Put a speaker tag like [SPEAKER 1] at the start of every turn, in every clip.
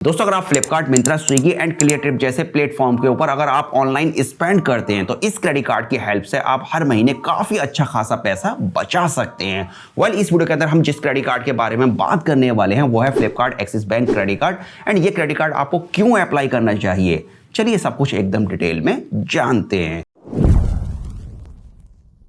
[SPEAKER 1] दोस्तों अगर आप Flipkart, Myntra, Swiggy and Cleartrip जैसे प्लेटफॉर्म के ऊपर अगर आप ऑनलाइन स्पेंड करते हैं तो इस क्रेडिट कार्ड की हेल्प से आप हर महीने काफी अच्छा खासा पैसा बचा सकते हैं। इस वीडियो के अंदर हम जिस क्रेडिट कार्ड के बारे में बात करने वाले हैं वो है Flipkart axis bank credit card. And ये क्रेडिट कार्ड आपको क्यों अप्लाई करना चाहिए, चलिए सब कुछ एकदम डिटेल में जानते हैं।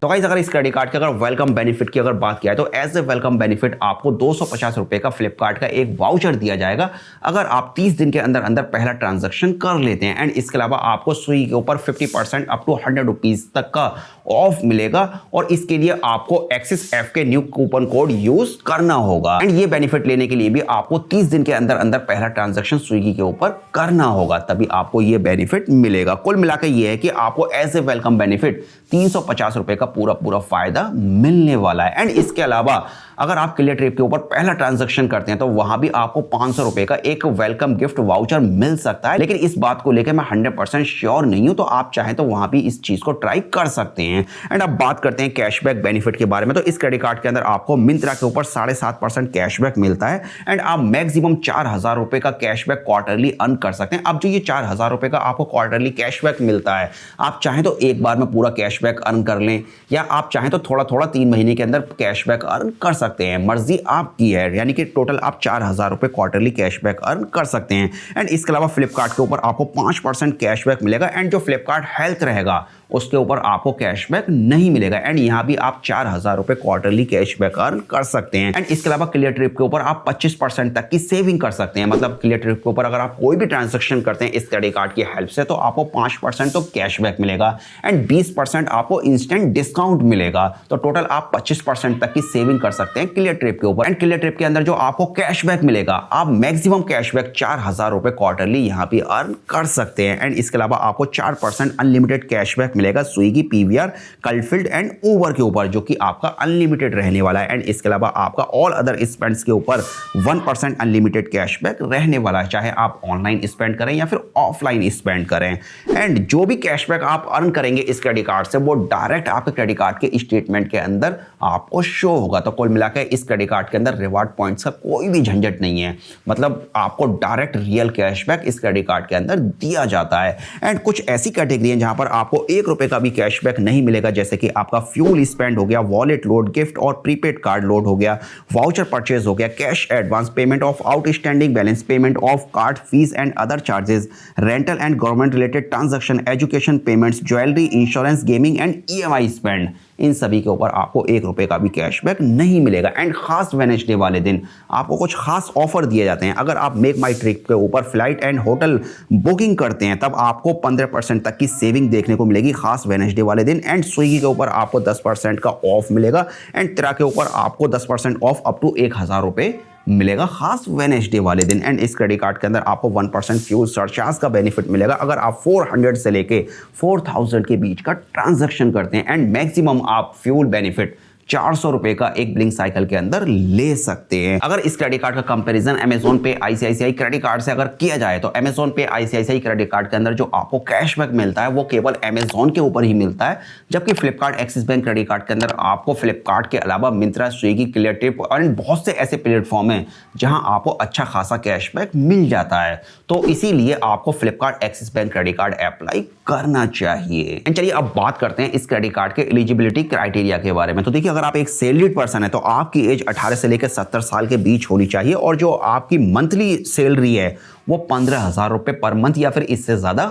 [SPEAKER 1] तो गाइस अगर इस क्रेडिट कार्ड के अगर वेलकम बेनिफिट की अगर बात किया है तो एज ए वेलकम बेनिफिट आपको 250 रुपए का फ्लिपकार्ट का एक वाउचर दिया जाएगा अगर आप 30 दिन के अंदर अंदर पहला ट्रांजैक्शन कर लेते हैं। एंड इसके अलावा आपको स्विगी के ऊपर 50% अप टू 100 रुपीज तक का ऑफ मिलेगा और इसके लिए आपको एक्सिस एफ के न्यू कूपन कोड यूज करना होगा। एंड ये बेनिफिट लेने के लिए भी आपको 30 दिन के अंदर अंदर पहला ट्रांजैक्शन स्विगी के ऊपर करना होगा, तभी आपको ये बेनिफिट मिलेगा। कुल मिलाकर ये है कि आपको एज ए वेलकम बेनिफिट 350 रुपए का पूरा फायदा मिलने वाला है। एंड इसके अलावा अगर आप क्लियरट्रिप के ऊपर पहला ट्रांजैक्शन करते हैं तो वहां भी आपको 500 रुपए का एक वेलकम गिफ्ट वाउचर मिल सकता है, लेकिन इस बात को लेकर मैं 100% श्योर नहीं हूं, तो आप चाहें तो वहां भी इस चीज को ट्राई कर सकते हैं। एंड अब बात करते हैं कैशबैक बेनिफिट के बारे में। तो इस क्रेडिट कार्ड के अंदर आपको मिंत्रा के ऊपर 7.5% कैशबैक मिलता है एंड आप मैक्सिमम 4000 रुपए का कैशबैक क्वार्टरली अर्न कर सकते हैं। अब जो ये 4000 रुपए का आपको क्वार्टरली कैशबैक मिलता है, आप चाहें तो एक बार में पूरा कैशबैक अर्न कर लें या आप चाहें तो थोड़ा थोड़ा 3 महीने के अंदर कैशबैक अर्न कर सकते हैं, मर्जी आपकी है। यानी कि टोटल आप 4000 रुपए क्वार्टरली कैशबैक अर्न कर सकते हैं। एंड इसके अलावा फ्लिपकार्ट के ऊपर आपको 5% कैशबैक मिलेगा एंड जो फ्लिपकार्ट हेल्थ रहेगा उसके ऊपर आपको कैशबैक नहीं मिलेगा। एंड यहां भी आप 4000 रुपए क्वार्टरली कैशबैक अर्न कर सकते हैं। एंड इसके अलावा क्लियरट्रिप के ऊपर आप 25% तक की सेविंग कर सकते हैं। मतलब क्लियरट्रिप के ऊपर अगर आप कोई भी ट्रांजैक्शन करते हैं इस क्रेडिट कार्ड की हेल्प से तो आपको 5% तो कैशबैक मिलेगा एंड 20% आपको इंस्टेंट डिस्काउंट मिलेगा। तो टोटल आप 25% तक की सेविंग कर सकते हैं क्लियरट्रिप के ऊपर। एंड क्लियरट्रिप के अंदर जो आपको कैशबैक मिलेगा, आप मैक्सिमम कैशबैक 4000 रुपए क्वार्टरली यहां पे अर्न कर सकते हैं। एंड इसके अलावा आपको 4% अनलिमिटेड कैशबैक मिलेगा स्विगी, पीवीआर, कलफील्ड एंड उबर के ऊपर, जो कि आपका अनलिमिटेड रहने वाला है। एंड इसके अलावा आपका ऑल अदर स्पेंड्स के ऊपर 1% अनलिमिटेड कैशबैक रहने वाला है, चाहे आप ऑनलाइन स्पेंड करें या फिर ऑफलाइन स्पेंड करें। एंड जो भी कैशबैक आप अर्न करेंगे इस क्रेडिट कार्ड से वो डायरेक्ट आपके क्रेडिट कार्ड के स्टेटमेंट के अंदर आपको शो होगा। तो कुल मिलाकर इस क्रेडिट कार्ड के अंदर रिवार्ड पॉइंट्स का कोई भी झंझट नहीं है, मतलब आपको डायरेक्ट रियल कैशबैक इस क्रेडिट कार्ड के अंदर दिया जाता है। एंड कुछ ऐसी कैटेगरी है जहां पर आपको 1 रुपए का भी कैशबैक नहीं मिलेगा, जैसे कि आपका फ्यूल स्पेंड हो गया, वॉलेट लोड, गिफ्ट और प्रीपेड कार्ड लोड हो गया, वाउचर परचेज हो गया, cash advance, payment of outstanding balance, payment of card fees and other charges, rental and government related transaction, education payments, jewellery, insurance, gaming and EMI spend, इन सभी के ऊपर आपको 1 रुपए का भी कैशबैक नहीं मिलेगा। एंड खास वेडनेसडे वाले दिन आपको कुछ खास ऑफर दिए जाते हैं। अगर आप मेक माई ट्रिप के ऊपर फ्लाइट एंड होटल बुकिंग करते हैं तब आपको 15% तक की सेविंग देखने को मिलेगी खास वेडनेसडे वाले दिन। एंड स्विगी के ऊपर आपको 10% का ऑफ मिलेगा एंड तेरा के ऊपर आपको 10% ऑफ अप टू 1000 रुपए मिलेगा खास वेडनेसडे वाले दिन। एंड इस क्रेडिट कार्ड के अंदर आपको 1% फ्यूल सरचार्ज का बेनिफिट मिलेगा अगर आप 400 से लेके 4000 के बीच का ट्रांजैक्शन करते हैं। एंड मैक्सिमम आप फ्यूल बेनिफिट 400 रुपए का एक ब्लिंक साइकिल के अंदर ले सकते हैं। अगर इस क्रेडिट कार्ड का कंपैरिजन अमेज़न पे, आईसीआईसीआई क्रेडिट कार्ड से अगर किया जाए तो अमेज़न पे, आईसीआईसीआई क्रेडिट कार्ड के अंदर जो आपको कैशबैक मिलता है वो केवल अमेज़न के ऊपर ही मिलता है, जबकि Flipkart axis bank credit card के अंदर आपको फ्लिपकार्ट के अलावा मिंत्रा, स्विगी, क्लियरट्रिप और बहुत से ऐसे प्लेटफॉर्म हैं जहां आपको अच्छा खासा कैशबैक मिल जाता है। तो इसीलिए आपको Flipkart axis bank credit card apply करना चाहिए। चलिए अब बात करते हैं इस क्रेडिट कार्ड के एलिजिबिलिटी क्राइटेरिया के बारे में। तो देखिए अगर आप एक सैलरीड पर्सन है तो आपकी एज 18 से लेकर 70 साल के बीच होनी चाहिए और जो आपकी मंथली सैलरी है वो 15,000 रुपए पर मंथ या फिर इससे ज्यादा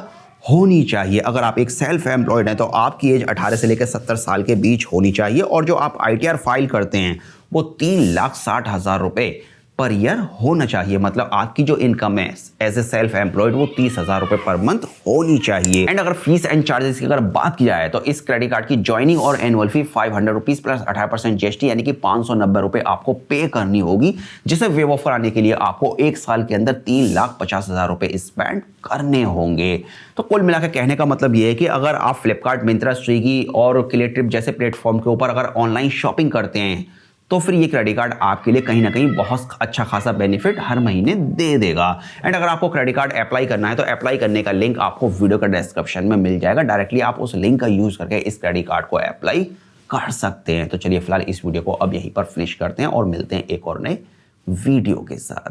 [SPEAKER 1] होनी चाहिए। अगर आप एक सेल्फ एम्प्लॉयड हैं तो आपकी एज 18 से लेकर 70 साल के बीच होनी चाहिए और जो आप आईटीआर फाइल करते हैं वो 3,60,000 रुपए पर ईयर होना चाहिए। मतलब आपकी जो इनकम है एज ए सेल्फ एम्प्लॉयड वो 30,000 रुपए पर मंथ होनी चाहिए। एंड अगर फीस एंड चार्जेस की अगर बात की जाए तो इस क्रेडिट कार्ड की ज्वाइनिंग और एनुअल फी 500 रुपीज प्लस 18% जीएसटी यानी कि 590 रुपए आपको पे करनी होगी, जिसे वेव ऑफ कराने के लिए आपको 1 साल के अंदर 3,50,000 रुपए स्पेंड करने होंगे। तो कुल मिलाकर कहने का मतलब ये है कि अगर आप फ्लिपकार्ट, मिंत्रा, स्विगी और क्लियरट्रिप जैसे प्लेटफॉर्म के ऊपर अगर ऑनलाइन शॉपिंग करते हैं तो फिर ये क्रेडिट कार्ड आपके लिए कहीं ना कहीं बहुत अच्छा खासा बेनिफिट हर महीने दे देगा। एंड अगर आपको क्रेडिट कार्ड अप्लाई करना है तो अप्लाई करने का लिंक आपको वीडियो का डिस्क्रिप्शन में मिल जाएगा, डायरेक्टली आप उस लिंक का यूज करके इस क्रेडिट कार्ड को अप्लाई कर सकते हैं। तो चलिए फिलहाल इस वीडियो को अब यहीं पर फिनिश करते हैं और मिलते हैं एक और नए वीडियो के साथ।